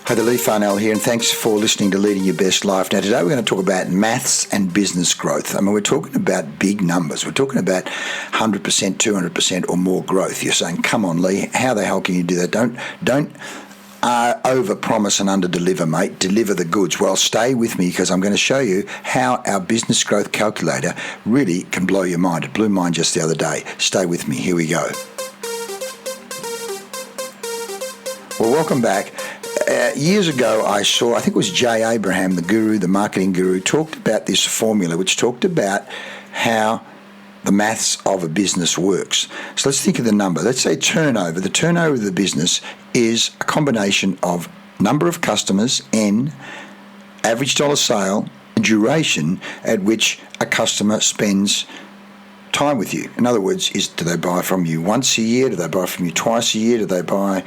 Hi, the Leigh Farnell here, and thanks for listening to Leading Your Best Life. Now, today we're going to talk about maths and business growth. I mean, we're talking about big numbers. We're talking about 100%, 200% or more growth. You're saying, come on, Leigh, how the hell can you do that? Don't over-promise and under-deliver, mate. Deliver the goods. Well, stay with me because I'm going to show you how our business growth calculator really can blow your mind. It blew mine just the other day. Stay with me. Here we go. Well, welcome back. Years ago, I think it was Jay Abraham, the guru, the marketing guru, talked about this formula, which talked about how the maths of a business works. So let's think of the number. Let's say turnover. The turnover of the business is a combination of number of customers, N, average dollar sale, duration at which a customer spends time with you. In other words, do they buy from you once a year? Do they buy from you twice a year? Do they buy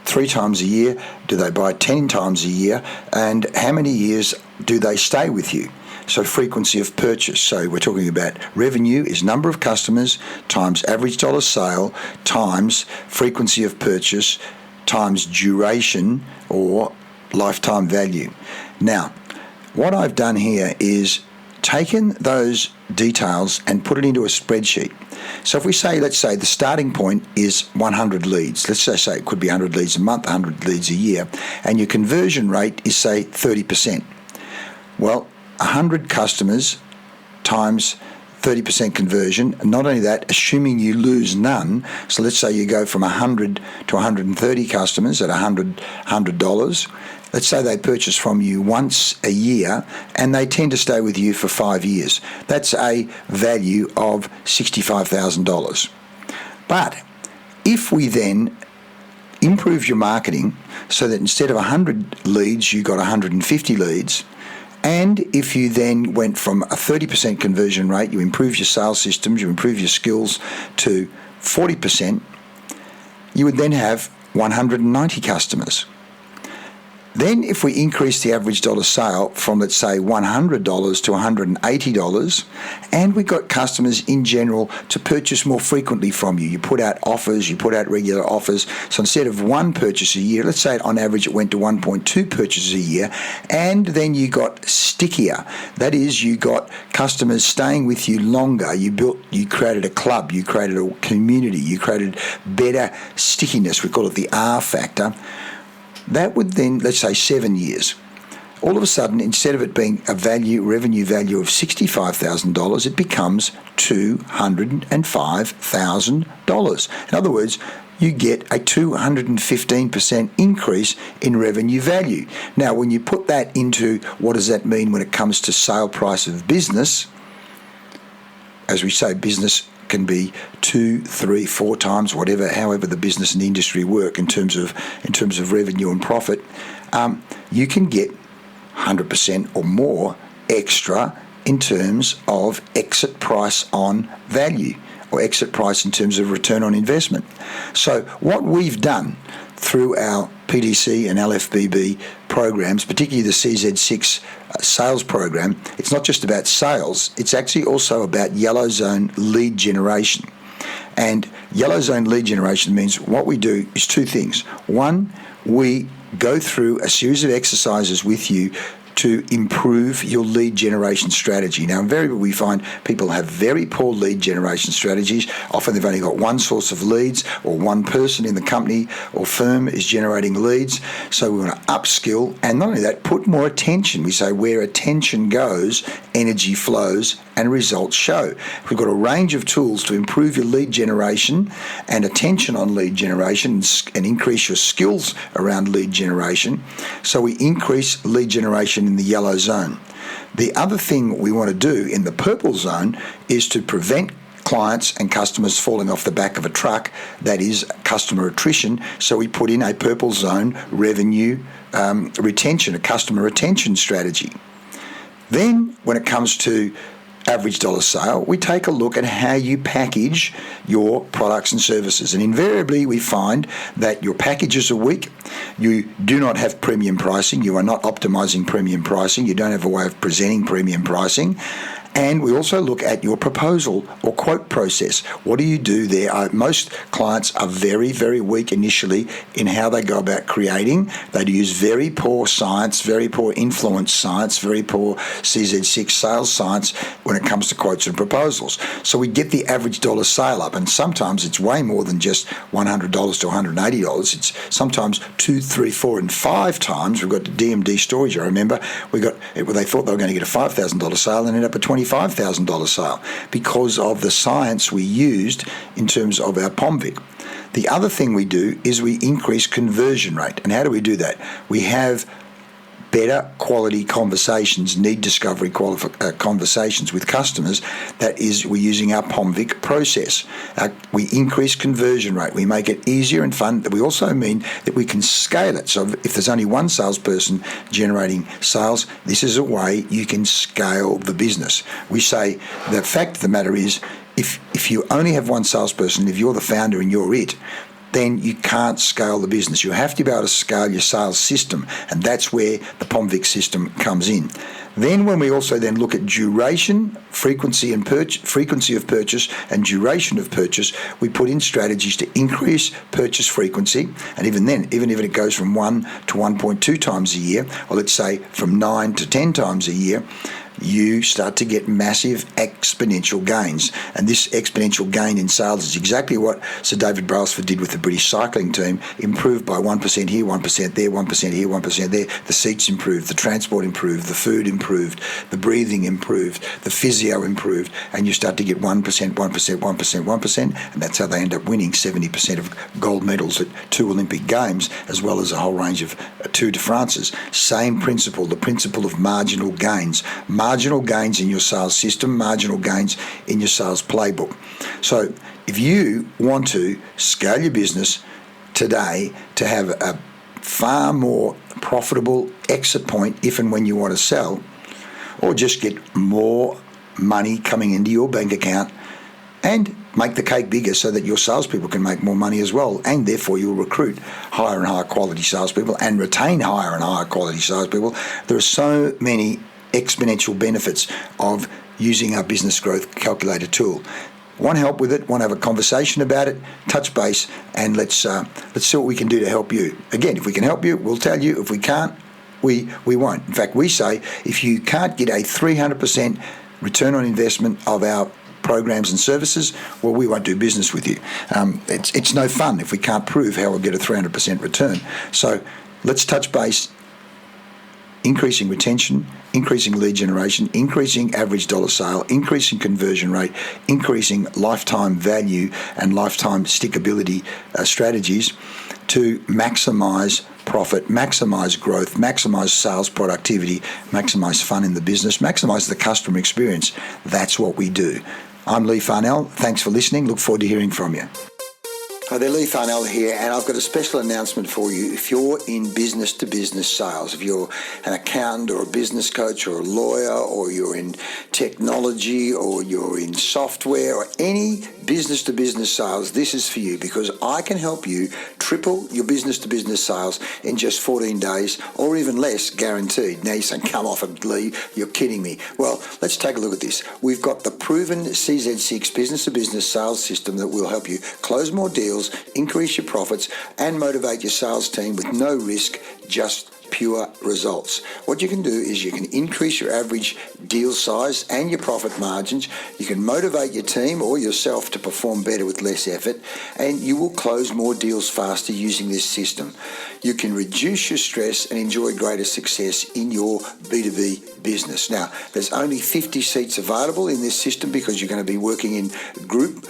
3 times a year? Do they buy 10 times a year? And how many years do they stay with you? So frequency of purchase. So we're talking about revenue is number of customers times average dollar sale times frequency of purchase times duration or lifetime value. Now, what I've done here is taken those details and put it into a spreadsheet. So if we say, let's say the starting point is 100 leads. Let's just say it could be 100 leads a month, 100 leads a year, and your conversion rate is, say, 30%. Well, 100 customers times 30% conversion, and not only that, assuming you lose none, so let's say you go from 100 to 130 customers at $100, let's say they purchase from you once a year and they tend to stay with you for 5 years. That's a value of $65,000. But if we then improve your marketing so that instead of 100 leads, you got 150 leads, and if you then went from a 30% conversion rate, you improve your sales systems, you improve your skills to 40%, you would then have 190 customers. Then if we increase the average dollar sale from, let's say, $100 to $180, and we got customers in general to purchase more frequently from you. You put out offers, you put out regular offers. So instead of 1 purchase a year, let's say on average it went to 1.2 purchases a year, and then you got stickier. That is, you got customers staying with you longer. You created a club, you created a community, you created better stickiness. We call it the R factor. That would then, let's say, 7 years. All of a sudden, instead of it being a revenue value of $65,000, it becomes $205,000. In other words, you get a 215% increase in revenue value. Now, when you put that into what does that mean when it comes to sale price of business, as we say, business can be 2, 3, 4 times, however the business and industry work in terms of revenue and profit. You can get 100% or more extra in terms of exit price on value, or exit price in terms of return on investment. So what we've done through our PDC and LFBB programs, particularly the CZ6 sales program, it's not just about sales, it's actually also about yellow zone lead generation. And yellow zone lead generation means what we do is 2 things. One, we go through a series of exercises with you to improve your lead generation strategy. Now, invariably, we find people have very poor lead generation strategies. Often they've only got one source of leads, or one person in the company or firm is generating leads. So we want to upskill, and not only that, put more attention. We say where attention goes, energy flows, and results show. We've got a range of tools to improve your lead generation and attention on lead generation and increase your skills around lead generation. So we increase lead generation in the yellow zone. The other thing we want to do in the purple zone is to prevent clients and customers falling off the back of a truck, that is customer attrition. So we put in a purple zone revenue retention, a customer retention strategy. Then when it comes to average dollar sale, we take a look at how you package your products and services. And invariably, we find that your packages are weak. You do not have premium pricing. You are not optimizing premium pricing. You don't have a way of presenting premium pricing. And we also look at your proposal or quote process. What do you do there? Most clients are very, very weak initially in how they go about creating. They use very poor science, very poor influence science, very poor CZ6 sales science when it comes to quotes and proposals. So we get the average dollar sale up, and sometimes it's way more than just $100 to $180. It's sometimes 2, 3, 4, and 5 times. We've got the DMD storage. I remember they thought they were going to get a $5,000 sale and ended up a $25,000 sale because of the science we used in terms of our POMVIC. The other thing we do is we increase conversion rate. And how do we do that? We have better quality conversations, need discovery conversations with customers. That is, we're using our POMVIC process. We increase conversion rate. We make it easier and fun. We also mean that we can scale it. So if there's only one salesperson generating sales, this is a way you can scale the business. We say the fact of the matter is, if you only have one salesperson, if you're the founder and you're it, then you can't scale the business. You have to be able to scale your sales system, and that's where the POMVIC system comes in. Then when we also then look at duration, frequency of purchase and duration of purchase, we put in strategies to increase purchase frequency. And even then, even if it goes from 1 to 1.2 times a year, or let's say from 9 to 10 times a year, you start to get massive exponential gains. And this exponential gain in sales is exactly what Sir David Brailsford did with the British cycling team, improved by 1% here, 1% there, 1% here, 1% there. The seats improved, the transport improved, the food improved, the breathing improved, the physio improved, and you start to get 1%, 1%, 1%, 1%, and that's how they end up winning 70% of gold medals at 2 Olympic Games, as well as a whole range of Tour de France's. Same principle, the principle of marginal gains. Marginal gains in your sales system, marginal gains in your sales playbook. So if you want to scale your business today to have a far more profitable exit point if and when you want to sell, or just get more money coming into your bank account and make the cake bigger so that your salespeople can make more money as well, and therefore you'll recruit higher and higher quality salespeople and retain higher and higher quality salespeople. There are so many exponential benefits of using our business growth calculator tool. Want help with it? Want to have a conversation about it? Touch base and let's see what we can do to help you. Again, if we can help you, we'll tell you. If we can't, we won't. In fact, we say if you can't get a 300% return on investment of our programs and services, well, we won't do business with you. It's no fun if we can't prove how we'll get a 300% return. So let's touch base. Increasing retention, increasing lead generation, increasing average dollar sale, increasing conversion rate, increasing lifetime value and lifetime stickability strategies to maximize profit, maximize growth, maximize sales productivity, maximize fun in the business, maximize the customer experience. That's what we do. I'm Leigh Farnell. Thanks for listening. Look forward to hearing from you. Hi there, Leigh Farnell here, and I've got a special announcement for you. If you're in business-to-business sales, if you're an accountant or a business coach or a lawyer, or you're in technology or you're in software or any business-to-business sales, this is for you, because I can help you triple your business-to-business sales in just 14 days or even less, guaranteed. Now you're saying, come off it, Leigh, you're kidding me. Well, let's take a look at this. We've got the proven CZ6 business-to-business sales system that will help you close more deals, increase your profits, and motivate your sales team with no risk, just pure results. What you can do is you can increase your average deal size and your profit margins. You can motivate your team or yourself to perform better with less effort, and you will close more deals faster using this system. You can reduce your stress and enjoy greater success in your B2B business. Now, there's only 50 seats available in this system because you're going to be working in group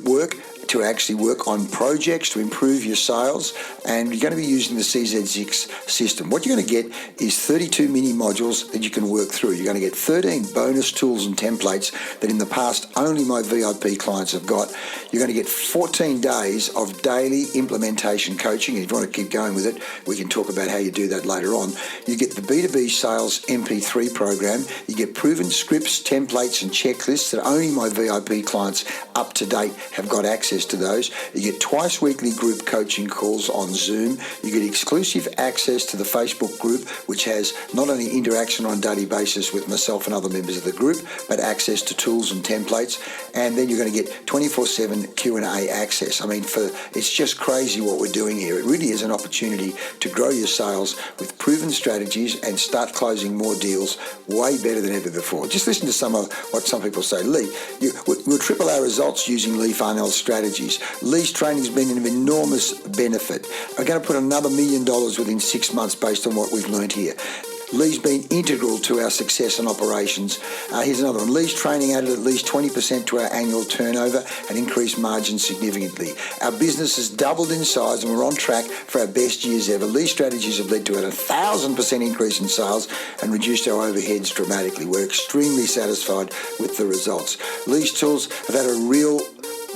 work to actually work on projects to improve your sales, and you're going to be using the CZ6 system. What you're going to get is 32 mini modules that you can work through. You're going to get 13 bonus tools and templates that in the past only my VIP clients have got. You're going to get 14 days of daily implementation coaching, and if you want to keep going with it, we can talk about how you do that later on. You get the B2B Sales MP3 program. You get proven scripts, templates, and checklists that only my VIP clients up to date have got access access to those. You get twice weekly group coaching calls on Zoom. You get exclusive access to the Facebook group, which has not only interaction on a daily basis with myself and other members of the group, but access to tools and templates. And then you're going to get 24/7 Q&A access. I mean, it's just crazy what we're doing here. It really is an opportunity to grow your sales with proven strategies and start closing more deals way better than ever before. Just listen to some of what some people say. Leigh, we'll triple our results using Leigh Farnell's strategies. Leigh's training has been an enormous benefit. I'm going to put another $1 million within 6 months based on what we've learned here. Leigh's been integral to our success and operations. Here's another one. Leigh's training added at least 20% to our annual turnover and increased margins significantly. Our business has doubled in size and we're on track for our best years ever. Leigh's strategies have led to an 1,000% increase in sales and reduced our overheads dramatically. We're extremely satisfied with the results. Leigh's tools have had a real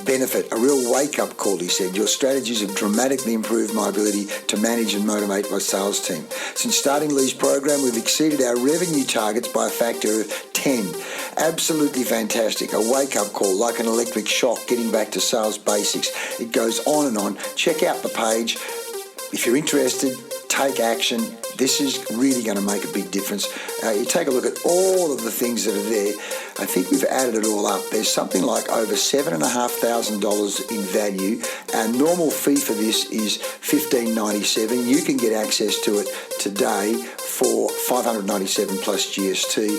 benefit, a real wake-up call, he said. Your strategies have dramatically improved my ability to manage and motivate my sales team. Since starting Leigh's program, we've exceeded our revenue targets by a factor of 10. Absolutely fantastic. A wake-up call, like an electric shock, getting back to sales basics. It goes on and on. Check out the page. If you're interested, take action. This is really going to make a big difference. You take a look at all of the things that are there. I think we've added it all up. There's something like over $7,500 in value. Our normal fee for this is $1,597. You can get access to it today for $597 plus GST,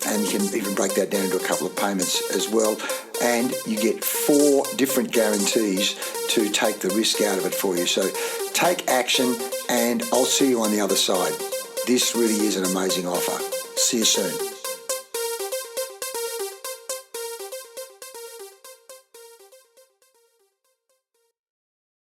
and you can even break that down into a couple of payments as well. And you get 4 different guarantees to take the risk out of it for you. So take action, and I'll see you on the other side. This really is an amazing offer. See you soon.